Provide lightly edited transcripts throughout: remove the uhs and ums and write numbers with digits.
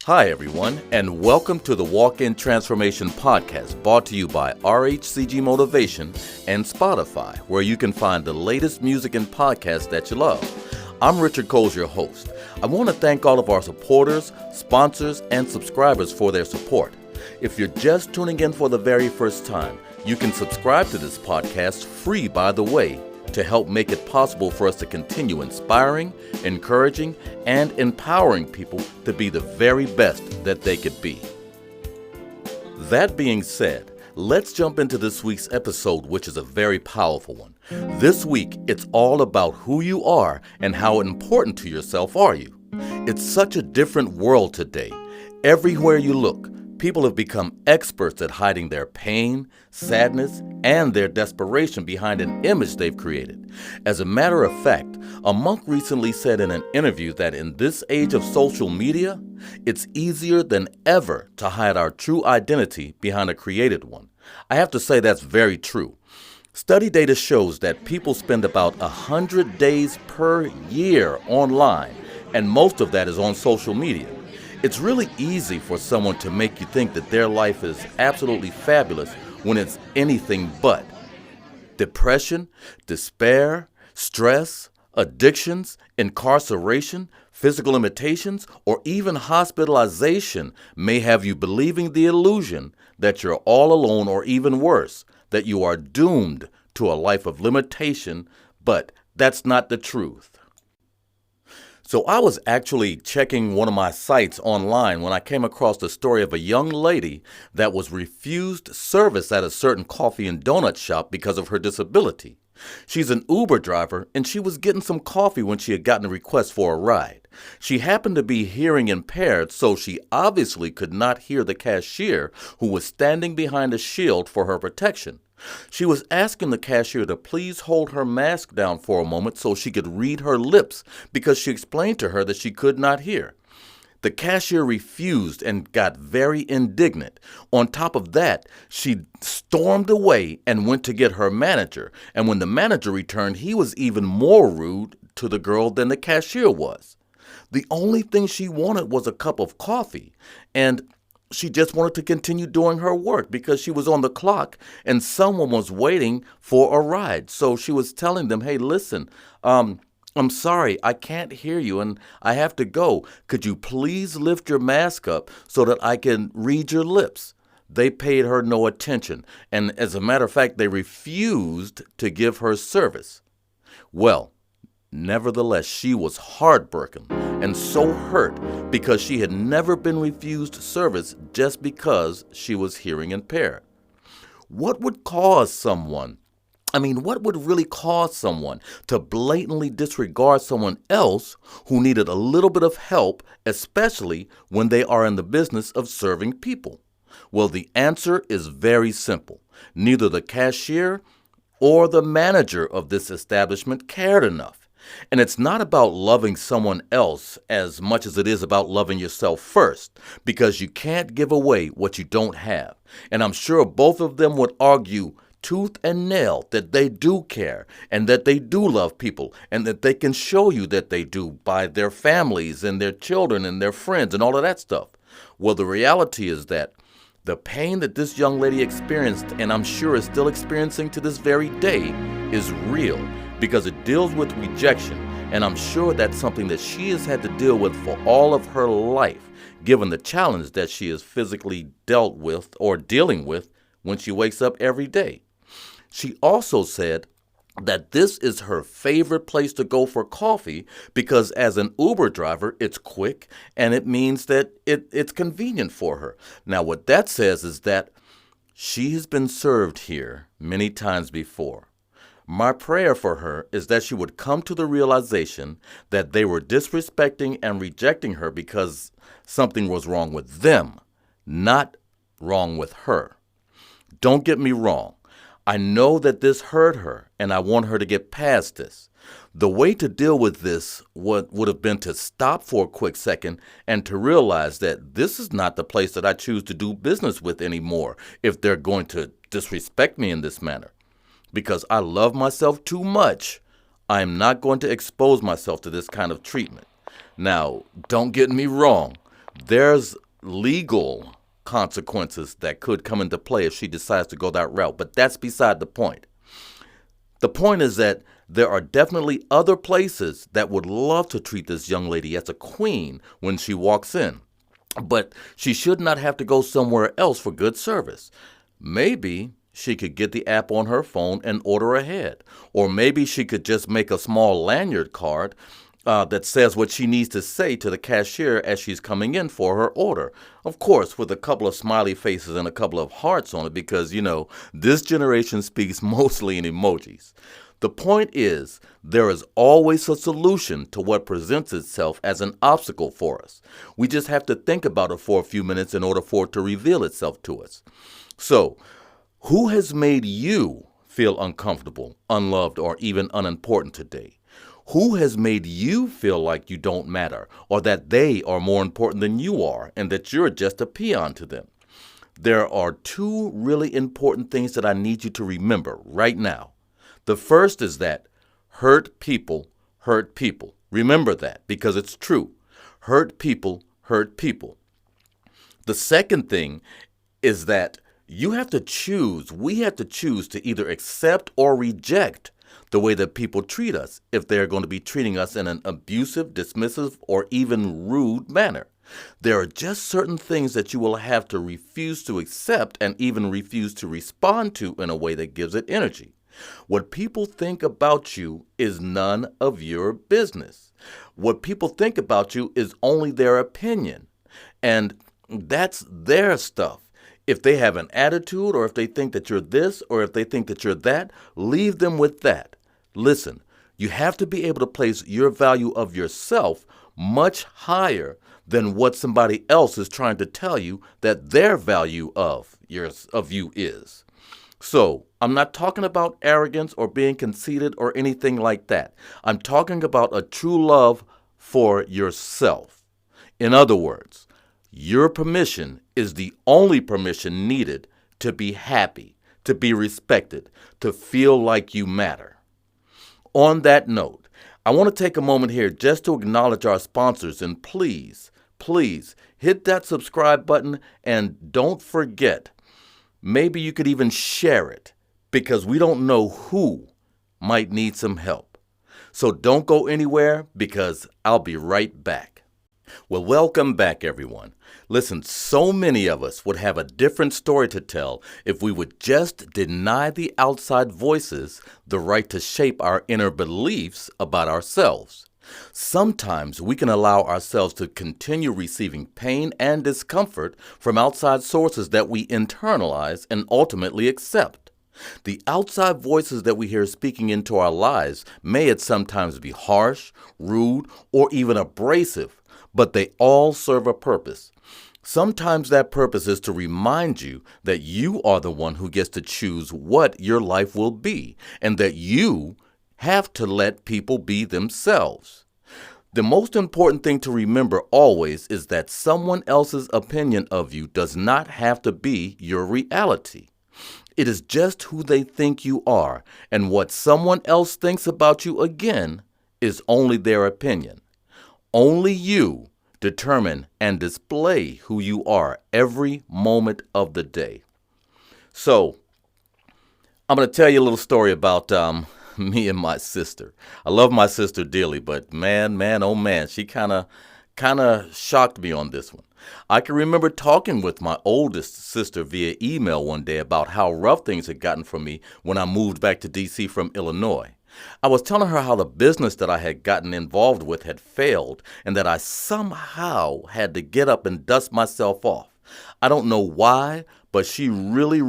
Hi, everyone, and welcome to the Walk-In Transformation Podcast, brought to you by RHCG Motivation and Spotify, where you can find the latest music and podcasts that you love. I'm Richard Coles, your host. I want to thank all of our supporters, sponsors, and subscribers for their support. If you're just tuning in for the very first time, you can subscribe to this podcast free, by the way, to help make it possible for us to continue inspiring, encouraging, and empowering people to be the very best that they could be. That being said, let's jump into this week's episode, which is a very powerful one. This week, it's all about who you are and how important to yourself are you. It's such a different world today. Everywhere you look, people have become experts at hiding their pain, sadness, and their desperation behind an image they've created. As a matter of fact, a monk recently said in an interview that in this age of social media, it's easier than ever to hide our true identity behind a created one. I have to say that's very true. Study data shows that people spend about 100 days per year online, and most of that is on social media. It's really easy for someone to make you think that their life is absolutely fabulous when it's anything but. Depression, despair, stress, addictions, incarceration, physical limitations, or even hospitalization may have you believing the illusion that you're all alone, or even worse, that you are doomed to a life of limitation, but that's not the truth. So I was actually checking one of my sites online when I came across the story of a young lady that was refused service at a certain coffee and donut shop because of her disability. She's an Uber driver, and she was getting some coffee when she had gotten a request for a ride. She happened to be hearing impaired, so she obviously could not hear the cashier, who was standing behind a shield for her protection. She was asking the cashier to please hold her mask down for a moment so she could read her lips, because she explained to her that she could not hear. The cashier refused and got very indignant. On top of that, she stormed away and went to get her manager. And when the manager returned, he was even more rude to the girl than the cashier was. The only thing she wanted was a cup of coffee, and she just wanted to continue doing her work because she was on the clock and someone was waiting for a ride. So she was telling them, hey, listen, I'm sorry, I can't hear you and I have to go. Could you please lift your mask up so that I can read your lips? They paid her no attention, and as a matter of fact, they refused to give her service. Well, nevertheless, she was heartbroken and so hurt because she had never been refused service just because she was hearing impaired. What would really cause someone to blatantly disregard someone else who needed a little bit of help, especially when they are in the business of serving people? Well, the answer is very simple. Neither the cashier or the manager of this establishment cared enough. And it's not about loving someone else as much as it is about loving yourself first, because you can't give away what you don't have. And I'm sure both of them would argue tooth and nail that they do care and that they do love people and that they can show you that they do by their families and their children and their friends and all of that stuff. Well, the reality is that the pain that this young lady experienced, and I'm sure is still experiencing to this very day, is real because it deals with rejection, and I'm sure that's something that she has had to deal with for all of her life, given the challenge that she has physically dealt with or dealing with when she wakes up every day. She also said that this is her favorite place to go for coffee because as an Uber driver, it's quick and it means that it's convenient for her. Now, what that says is that she has been served here many times before. My prayer for her is that she would come to the realization that they were disrespecting and rejecting her because something was wrong with them, not wrong with her. Don't get me wrong. I know that this hurt her, and I want her to get past this. The way to deal with this would have been to stop for a quick second and to realize that this is not the place that I choose to do business with anymore if they're going to disrespect me in this manner. Because I love myself too much, I am not going to expose myself to this kind of treatment. Now, don't get me wrong. There's legal consequences that could come into play if she decides to go that route, but that's beside the point. The point is that there are definitely other places that would love to treat this young lady as a queen when she walks in, but she should not have to go somewhere else for good service. Maybe she could get the app on her phone and order ahead, or maybe she could just make a small lanyard card that says what she needs to say to the cashier as she's coming in for her order. Of course, with a couple of smiley faces and a couple of hearts on it because, this generation speaks mostly in emojis. The point is, there is always a solution to what presents itself as an obstacle for us. We just have to think about it for a few minutes in order for it to reveal itself to us. So, who has made you feel uncomfortable, unloved, or even unimportant today? Who has made you feel like you don't matter, or that they are more important than you are, and that you're just a peon to them? There are two really important things that I need you to remember right now. The first is that hurt people hurt people. Remember that, because it's true. Hurt people hurt people. The second thing is that we have to choose to either accept or reject the way that people treat us if they're going to be treating us in an abusive, dismissive, or even rude manner. There are just certain things that you will have to refuse to accept and even refuse to respond to in a way that gives it energy. What people think about you is none of your business. What people think about you is only their opinion, and that's their stuff. If they have an attitude, or if they think that you're this, or if they think that you're that, leave them with that. Listen, you have to be able to place your value of yourself much higher than what somebody else is trying to tell you that their value of you is. So, I'm not talking about arrogance or being conceited or anything like that. I'm talking about a true love for yourself. In other words, your permission is the only permission needed to be happy, to be respected, to feel like you matter. On that note, I want to take a moment here just to acknowledge our sponsors, and please hit that subscribe button, and don't forget, maybe you could even share it, because we don't know who might need some help. So don't go anywhere, because I'll be right back. Well, welcome back, everyone. Listen, so many of us would have a different story to tell if we would just deny the outside voices the right to shape our inner beliefs about ourselves. Sometimes we can allow ourselves to continue receiving pain and discomfort from outside sources that we internalize and ultimately accept. The outside voices that we hear speaking into our lives may at sometimes be harsh, rude, or even abrasive, but they all serve a purpose. Sometimes that purpose is to remind you that you are the one who gets to choose what your life will be, and that you have to let people be themselves. The most important thing to remember always is that someone else's opinion of you does not have to be your reality. It is just who they think you are, and what someone else thinks about you, again, is only their opinion. Only you determine and display who you are every moment of the day. So, I'm going to tell you a little story about me and my sister. I love my sister dearly, but man, oh man, she kind of shocked me on this one. I can remember talking with my oldest sister via email one day about how rough things had gotten for me when I moved back to D.C. from Illinois. I was telling her how the business that I had gotten involved with had failed, and that I somehow had to get up and dust myself off. I don't know why, but she really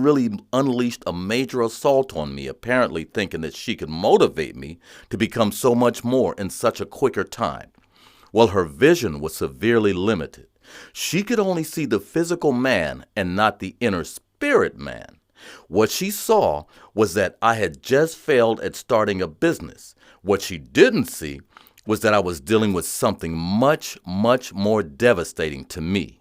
unleashed a major assault on me, apparently thinking that she could motivate me to become so much more in such a quicker time. Well, her vision was severely limited. She could only see the physical man and not the inner spirit man. What she saw was that I had just failed at starting a business. What she didn't see was that I was dealing with something much more devastating to me.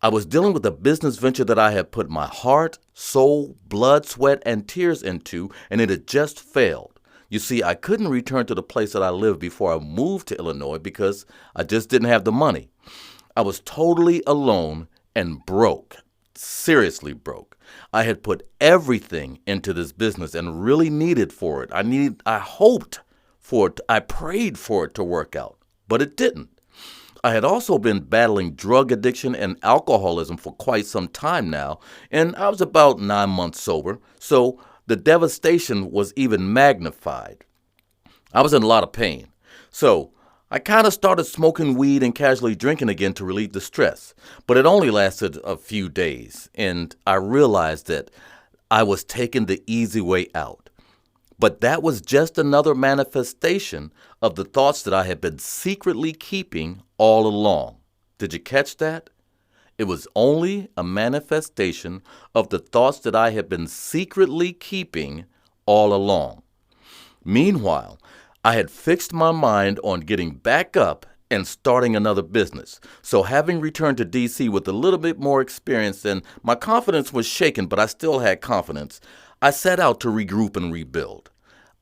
I was dealing with a business venture that I had put my heart, soul, blood, sweat, and tears into, and it had just failed. You see, I couldn't return to the place that I lived before I moved to Illinois because I just didn't have the money. I was totally alone and broke, seriously broke. I had put everything into this business and really needed for it. I hoped for it, I prayed for it to work out, but it didn't. I had also been battling drug addiction and alcoholism for quite some time now, and I was about 9 months sober, so the devastation was even magnified. I was in a lot of pain. So I kind of started smoking weed and casually drinking again to relieve the stress, but it only lasted a few days, and I realized that I was taking the easy way out. But that was just another manifestation of the thoughts that I had been secretly keeping all along. Did you catch that? It was only a manifestation of the thoughts that I had been secretly keeping all along. Meanwhile, I had fixed my mind on getting back up and starting another business. So having returned to DC with a little bit more experience, and my confidence was shaken, but I still had confidence, I set out to regroup and rebuild.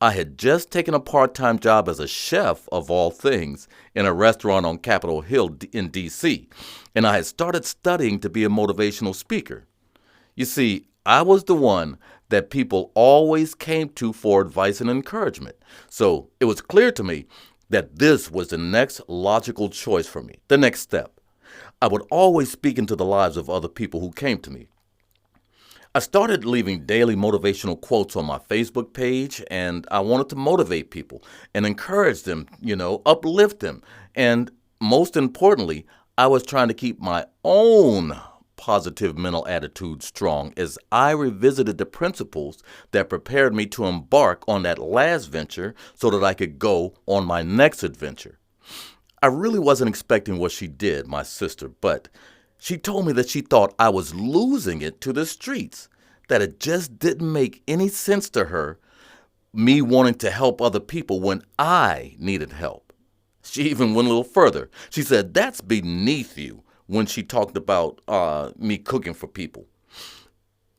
I had just taken a part-time job as a chef, of all things, in a restaurant on Capitol Hill in DC, and I had started studying to be a motivational speaker. You see, I was the one that people always came to for advice and encouragement. So it was clear to me that this was the next logical choice for me, the next step. I would always speak into the lives of other people who came to me. I started leaving daily motivational quotes on my Facebook page, and I wanted to motivate people and encourage them, uplift them. And most importantly, I was trying to keep my own positive mental attitude strong as I revisited the principles that prepared me to embark on that last venture so that I could go on my next adventure. I really wasn't expecting what she did, my sister, but she told me that she thought I was losing it to the streets, that it just didn't make any sense to her, me wanting to help other people when I needed help. She even went a little further. She said, "That's beneath you," when she talked about me cooking for people.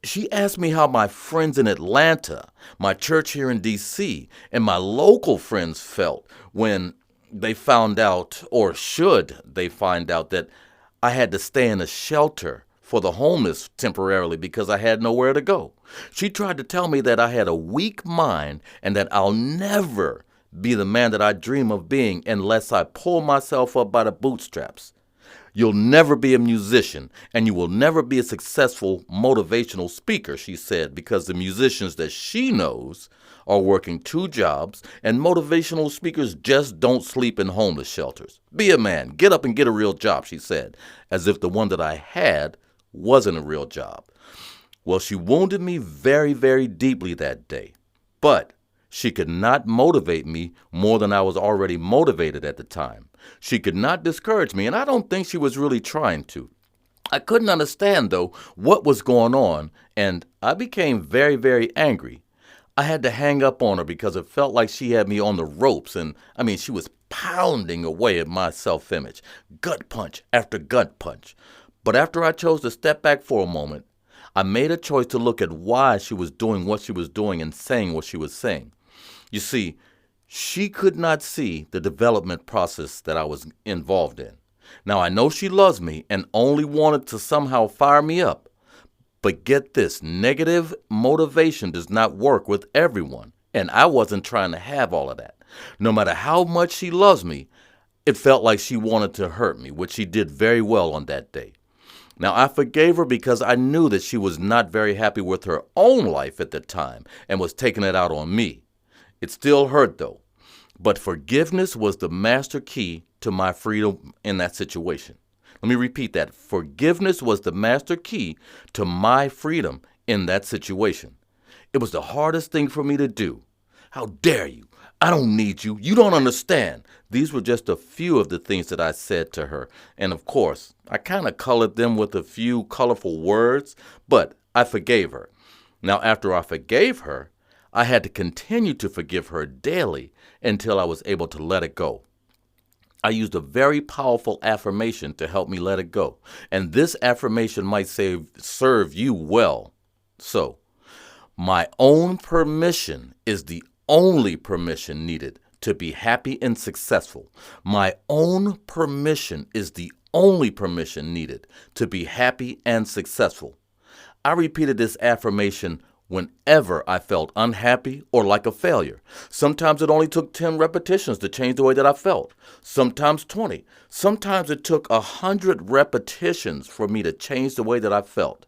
She asked me how my friends in Atlanta, my church here in DC, and my local friends felt when they found out, or should they find out, that I had to stay in a shelter for the homeless temporarily because I had nowhere to go. She tried to tell me that I had a weak mind and that I'll never be the man that I dream of being unless I pull myself up by the bootstraps. You'll never be a musician, and you will never be a successful motivational speaker, she said, because the musicians that she knows are working 2 jobs, and motivational speakers just don't sleep in homeless shelters. Be a man. Get up and get a real job, she said, as if the one that I had wasn't a real job. Well, she wounded me very, very deeply that day, but she could not motivate me more than I was already motivated at the time. She could not discourage me, and I don't think she was really trying to. I couldn't understand, though, what was going on, and I became very, very angry. I had to hang up on her because it felt like she had me on the ropes, and she was pounding away at my self-image, gut punch after gut punch. But after I chose to step back for a moment, I made a choice to look at why she was doing what she was doing and saying what she was saying. You see, she could not see the development process that I was involved in. Now, I know she loves me and only wanted to somehow fire me up. But get this, negative motivation does not work with everyone, and I wasn't trying to have all of that. No matter how much she loves me, it felt like she wanted to hurt me, which she did very well on that day. Now, I forgave her because I knew that she was not very happy with her own life at the time and was taking it out on me. It still hurt, though. But forgiveness was the master key to my freedom in that situation. Let me repeat that. Forgiveness was the master key to my freedom in that situation. It was the hardest thing for me to do. How dare you? I don't need you. You don't understand. These were just a few of the things that I said to her. And of course, I kind of colored them with a few colorful words, but I forgave her. Now, after I forgave her, I had to continue to forgive her daily until I was able to let it go. I used a very powerful affirmation to help me let it go. And this affirmation might serve you well. So, my own permission is the only permission needed to be happy and successful. My own permission is the only permission needed to be happy and successful. I repeated this affirmation whenever I felt unhappy or like a failure. Sometimes it only took 10 repetitions to change the way that I felt. Sometimes 20. Sometimes it took 100 repetitions for me to change the way that I felt.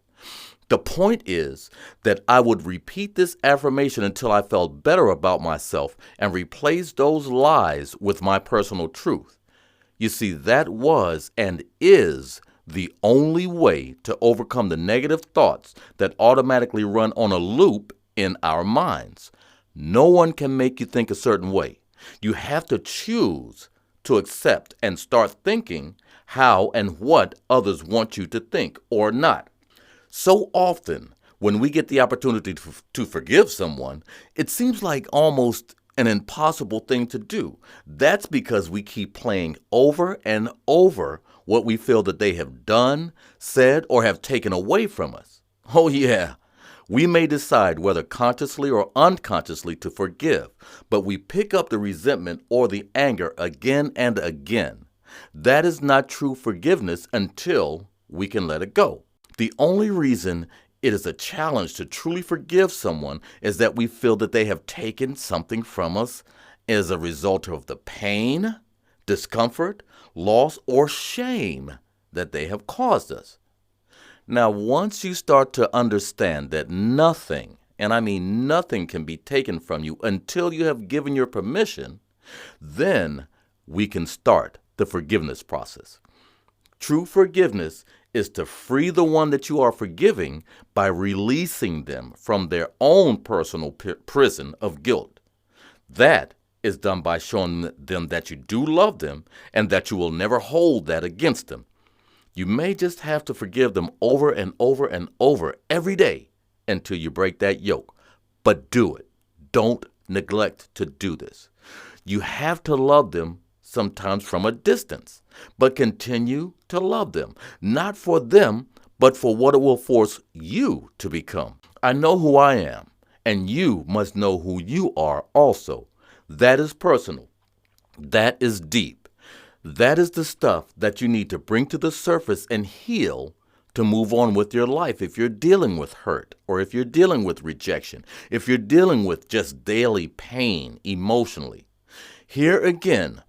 The point is that I would repeat this affirmation until I felt better about myself and replace those lies with my personal truth. You see, that was and is the only way to overcome the negative thoughts that automatically run on a loop in our minds. No one can make you think a certain way. You have to choose to accept and start thinking how and what others want you to think or not. So often, when we get the opportunity to forgive someone, it seems like almost an impossible thing to do. That's because we keep playing over and over what we feel that they have done, said, or have taken away from us. Oh yeah, we may decide whether consciously or unconsciously to forgive, but we pick up the resentment or the anger again and again. That is not true forgiveness until we can let it go. The only reason it is a challenge to truly forgive someone is that we feel that they have taken something from us as a result of the pain, discomfort, loss, or shame that they have caused us. Now, once you start to understand that nothing, and I mean nothing, can be taken from you until you have given your permission, then we can start the forgiveness process. True forgiveness is to free the one that you are forgiving by releasing them from their own personal prison of guilt. That is done by showing them that you do love them and that you will never hold that against them. You may just have to forgive them over and over and over every day until you break that yoke. But do it. Don't neglect to do this. You have to love them sometimes from a distance, but continue to love them, not for them, but for what it will force you to become. I know who I am, and you must know who you are also. That is personal. That is deep. That is the stuff that you need to bring to the surface and heal to move on with your life. If you're dealing with hurt, or if you're dealing with rejection, if you're dealing with just daily pain emotionally. Here again,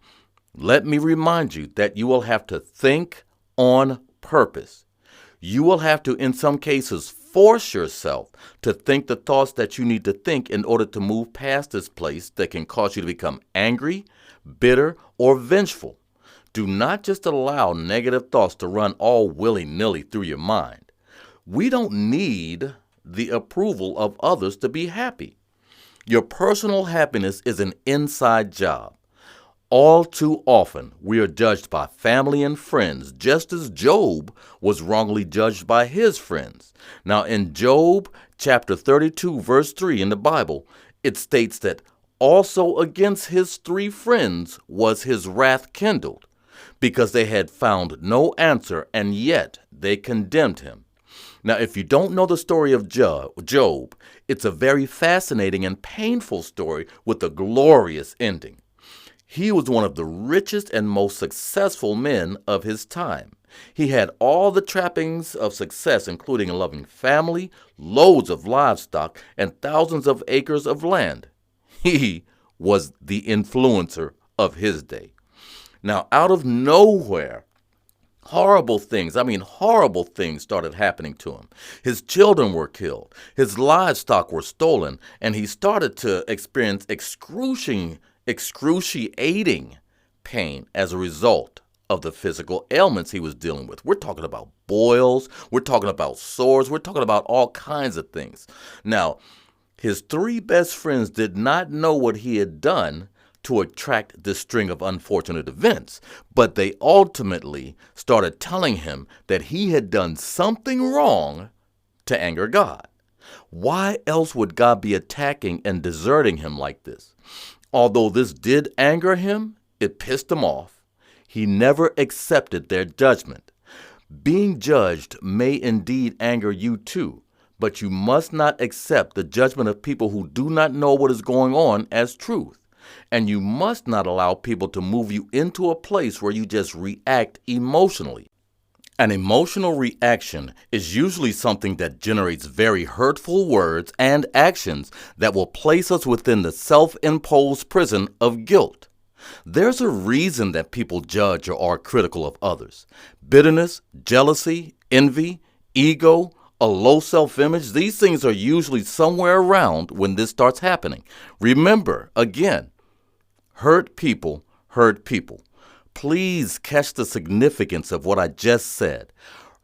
let me remind you that you will have to think on purpose. You will have to, in some cases, force yourself to think the thoughts that you need to think in order to move past this place that can cause you to become angry, bitter, or vengeful. Do not just allow negative thoughts to run all willy-nilly through your mind. We don't need the approval of others to be happy. Your personal happiness is an inside job. All too often, we are judged by family and friends, just as Job was wrongly judged by his friends. Now, in Job chapter 32, verse 3 in the Bible, it states that also against his 3 friends was his wrath kindled, because they had found no answer, and yet they condemned him. Now, if you don't know the story of Job, it's a very fascinating and painful story with a glorious ending. He was one of the richest and most successful men of his time. He had all the trappings of success, including a loving family, loads of livestock, and thousands of acres of land. He was the influencer of his day. Now, out of nowhere, horrible things started happening to him. His children were killed, his livestock were stolen, and he started to experience excruciating pain as a result of the physical ailments he was dealing with. We're talking about boils, we're talking about sores, we're talking about all kinds of things. Now, his 3 best friends did not know what he had done to attract this string of unfortunate events, but they ultimately started telling him that he had done something wrong to anger God. Why else would God be attacking and deserting him like this? Although this did anger him, it pissed him off. He never accepted their judgment. Being judged may indeed anger you too, but you must not accept the judgment of people who do not know what is going on as truth. And you must not allow people to move you into a place where you just react emotionally. An emotional reaction is usually something that generates very hurtful words and actions that will place us within the self-imposed prison of guilt. There's a reason that people judge or are critical of others. Bitterness, jealousy, envy, ego, a low self-image, these things are usually somewhere around when this starts happening. Remember, again, hurt people hurt people. Please catch the significance of what I just said.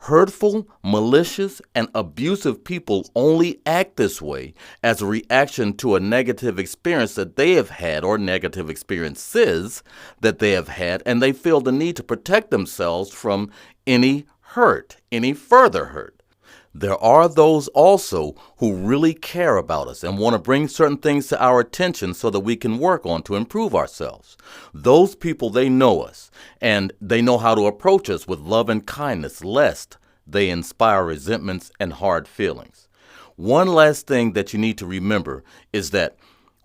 Hurtful, malicious, and abusive people only act this way as a reaction to a negative experience that they have had or negative experiences that they have had, and they feel the need to protect themselves from any hurt, any further hurt. There are those also who really care about us and want to bring certain things to our attention so that we can work on to improve ourselves. Those people, they know us, and they know how to approach us with love and kindness, lest they inspire resentments and hard feelings. One last thing that you need to remember is that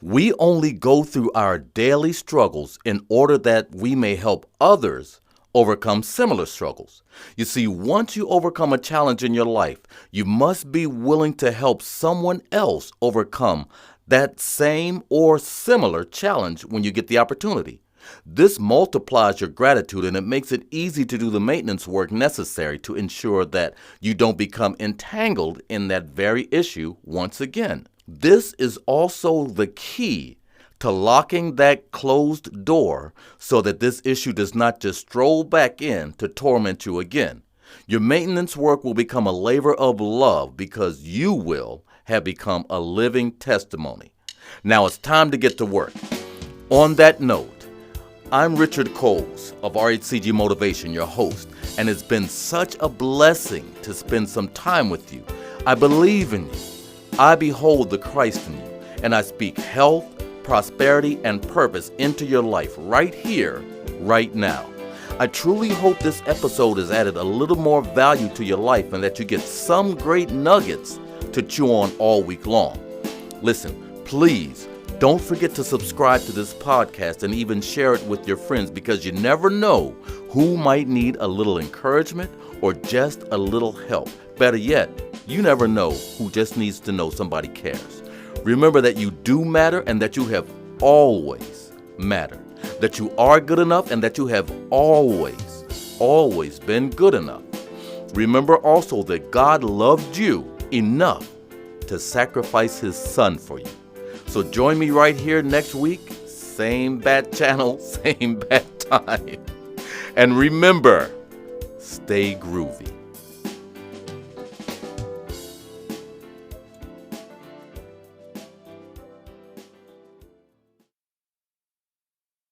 we only go through our daily struggles in order that we may help others overcome similar struggles. You see, once you overcome a challenge in your life, you must be willing to help someone else overcome that same or similar challenge when you get the opportunity. This multiplies your gratitude, and it makes it easy to do the maintenance work necessary to ensure that you don't become entangled in that very issue once again. This is also the key to locking that closed door so that this issue does not just stroll back in to torment you again. Your maintenance work will become a labor of love because you will have become a living testimony. Now it's time to get to work. On that note, I'm Richard Coles of RHCG Motivation, your host, and it's been such a blessing to spend some time with you. I believe in you. I behold the Christ in you, and I speak health, prosperity, and purpose into your life right here, right now. I truly hope this episode has added a little more value to your life and that you get some great nuggets to chew on all week long. Listen, please don't forget to subscribe to this podcast and even share it with your friends, because you never know who might need a little encouragement or just a little help. Better yet, you never know who just needs to know somebody cares. Remember that you do matter and that you have always mattered. That you are good enough and that you have always been good enough. Remember also that God loved you enough to sacrifice His Son for you. So join me right here next week. Same bad channel, same bad time. And remember, stay groovy.